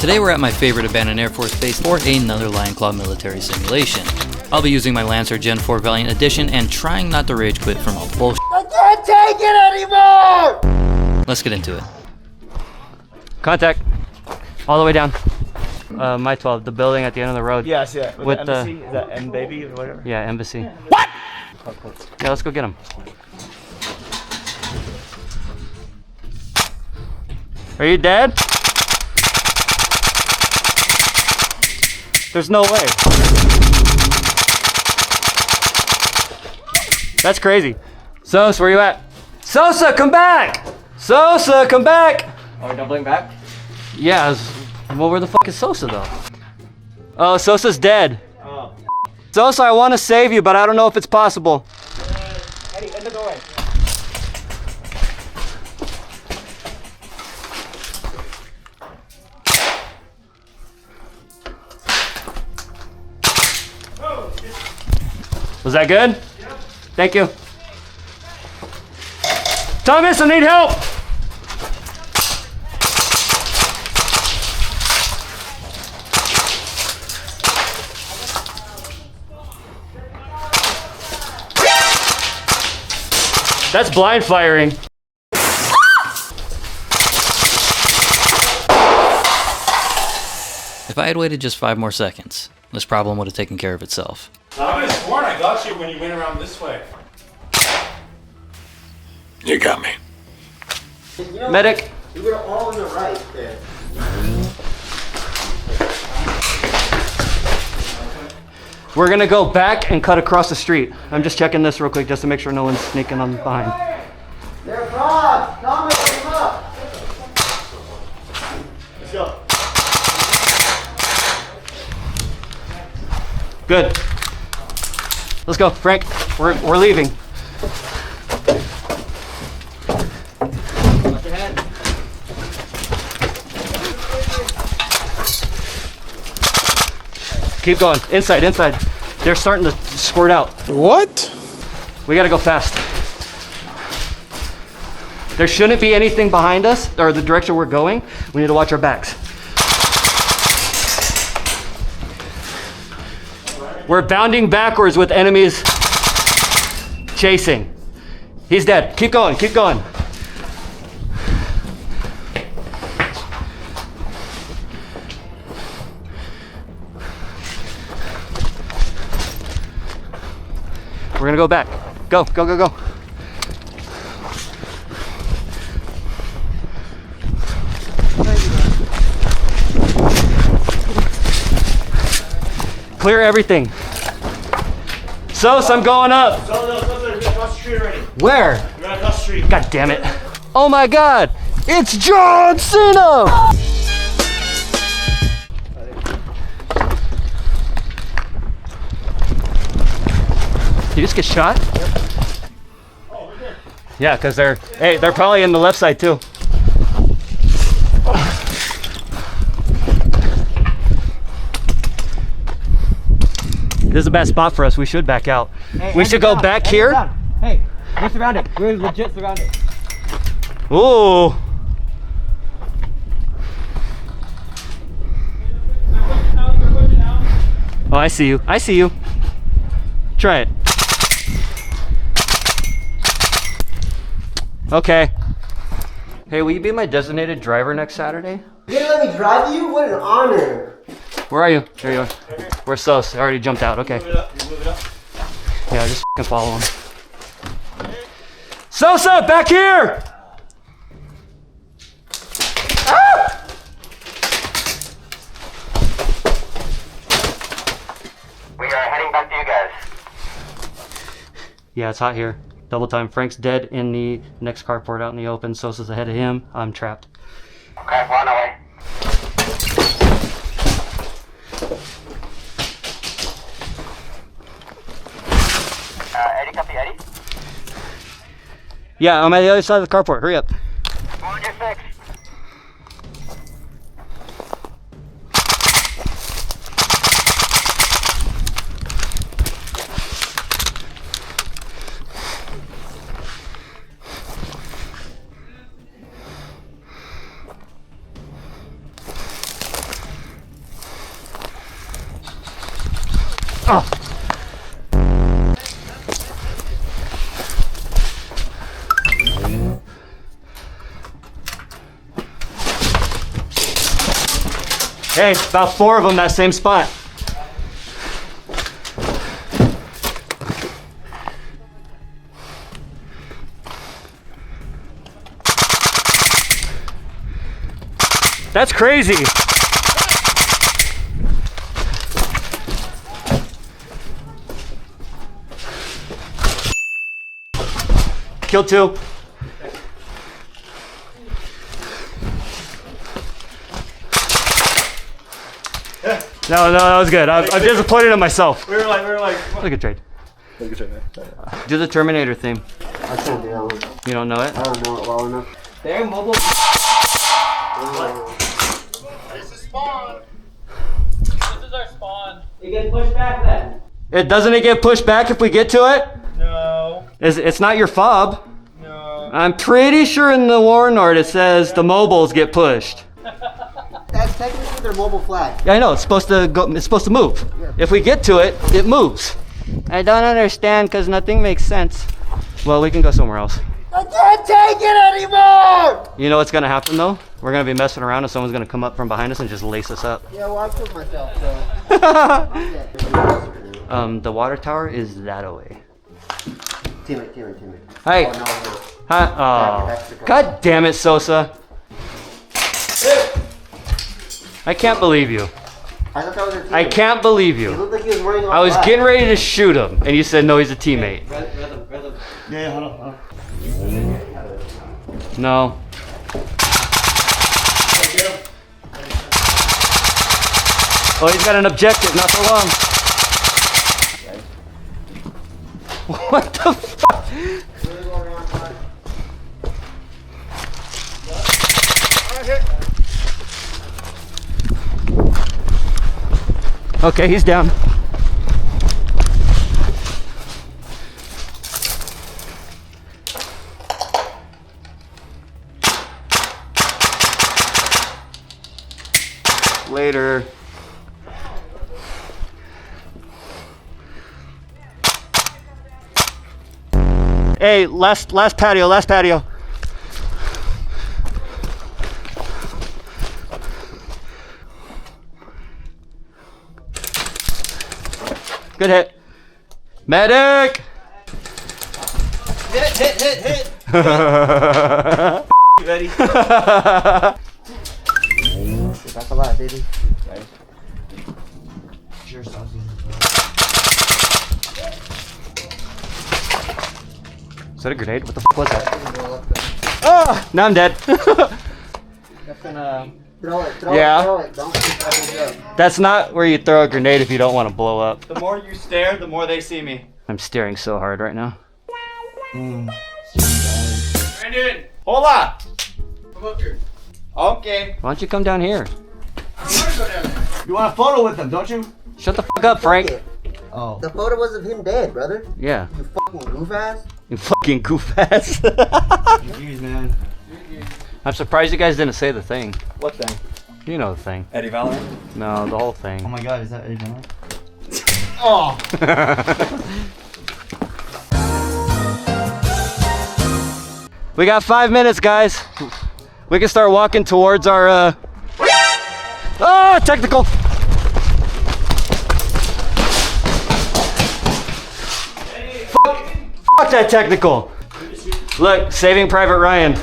Today we're at my favorite abandoned Air Force base for another Lion Claw military simulation. I'll be using my Lancer Gen 4 Valiant Edition and trying not to rage quit from all the bullshit. I can't take it anymore! Let's get into it. Contact. All the way down. My 12, the building at the end of the road. Yes, yeah. With the embassy? Is that M baby or whatever? Yeah, embassy. What? Yeah, let's go get him. Are you dead? There's no way. That's crazy. Sosa, where you at? Sosa, come back! Sosa, come back! Are we doubling back? Yeah, well, where the fuck is Sosa though? Oh, Sosa's dead. Oh. Sosa, I want to save you, but I don't know if it's possible. Eddie, in the doorway. Was that good? Yep. Thank you. Thomas, I need help! That's blind firing. If I had waited just 5 more seconds, this problem would have taken care of itself. I could have sworn I got you when you went around this way. You got me. You know, Medic. You were all on the right there. We're gonna go back and cut across the street. I'm just checking this real quick just to make sure no one's sneaking on behind. They're frogs! Thomas, come up! Let's go. Good. Let's go, Frank. We're leaving. Watch your head. Keep going. Inside. They're starting to squirt out. What? We gotta go fast. There shouldn't be anything behind us or the direction we're going. We need to watch our backs. We're bounding backwards with enemies chasing. He's dead. Keep going. We're gonna go back. Go. Clear everything. Sos, I'm going up. You're across the street already. Where? You're across the street. God damn it. Oh my God, it's John Cena! Did you just get shot? Oh, we're good. Yeah, because they're probably in the left side too. This is the best spot for us. We should back out. Hey, We should go back here. Hey, we're surrounded. We're legit surrounded. Ooh. Oh, I see you. Try it. Okay. Hey, will you be my designated driver next Saturday? You didn't let me drive you? What an honor. Where are you? There you are. Where's Sos? I already jumped out. Okay. Move it up. Move it up. Yeah, just f***ing follow him. Sosa, back here! Ah! We are heading back to you guys. Yeah, it's hot here. Double time. Frank's dead in the next carport out in the open. Sosa's ahead of him. I'm trapped. Okay, we're on our way. Eddie, copy, Eddie. Yeah, I'm at the other side of the carport. Hurry up. 406. Oh. Hey, about 4 of them, that same spot. That's crazy. Kill 2. No, that was good. I'm disappointed in myself. We were like, Look at trade. Do the Terminator theme. I can't do that one. You don't know it? I don't know it well enough. They're mobile. this is spawn. This is our spawn. You get pushed back then. Doesn't it get pushed back if we get to it? No. It's not your fob. No. I'm pretty sure in the warrant it says the mobiles get pushed. That's technically their mobile flag. Yeah, I know. It's supposed to go. It's supposed to move. If we get to it, it moves. I don't understand because nothing makes sense. Well, we can go somewhere else. I can't take it anymore! You know what's gonna happen though? We're gonna be messing around and someone's gonna come up from behind us and just lace us up. Yeah, well, I killed myself, so. The water tower is that away. Teammate. Hey. Oh, no. Huh? Oh. God damn it, Sosa. I can't believe you. I thought that was your teammate. I can't believe He you. looked like he was wearing all I was black. getting ready to shoot him, and you said no, he's a teammate. Yeah, hold on. No. Oh, he's got an objective, not for long. What the fuck? Okay, he's down. Later. Hey, last patio. Good hit. Medic! Hit. Ready? That's a lot, baby. Is that a grenade? What the fuck was that? Oh, now I'm dead. That's gonna. Throw it. Yeah. Throw it. Don't keep that up. That's not where you throw a grenade if you don't want to blow up. The more you stare, the more they see me. I'm staring so hard right now. Brandon, Hola! come up here. Okay. Why don't you come down here? You want a photo with them, don't you? Shut the fuck up, Frank. Oh. The photo was of him dead, brother. Yeah. You fucking goof ass. You fucking goof ass. Jeez, man. I'm surprised you guys didn't say the thing. What thing? You know the thing. Eddie Valorant? No, the whole Oh thing. my god, is that Eddie Valorant? Oh! We got 5 minutes, guys. We can start walking towards our, Oh, technical! Fuck that technical! Look, Saving Private Ryan.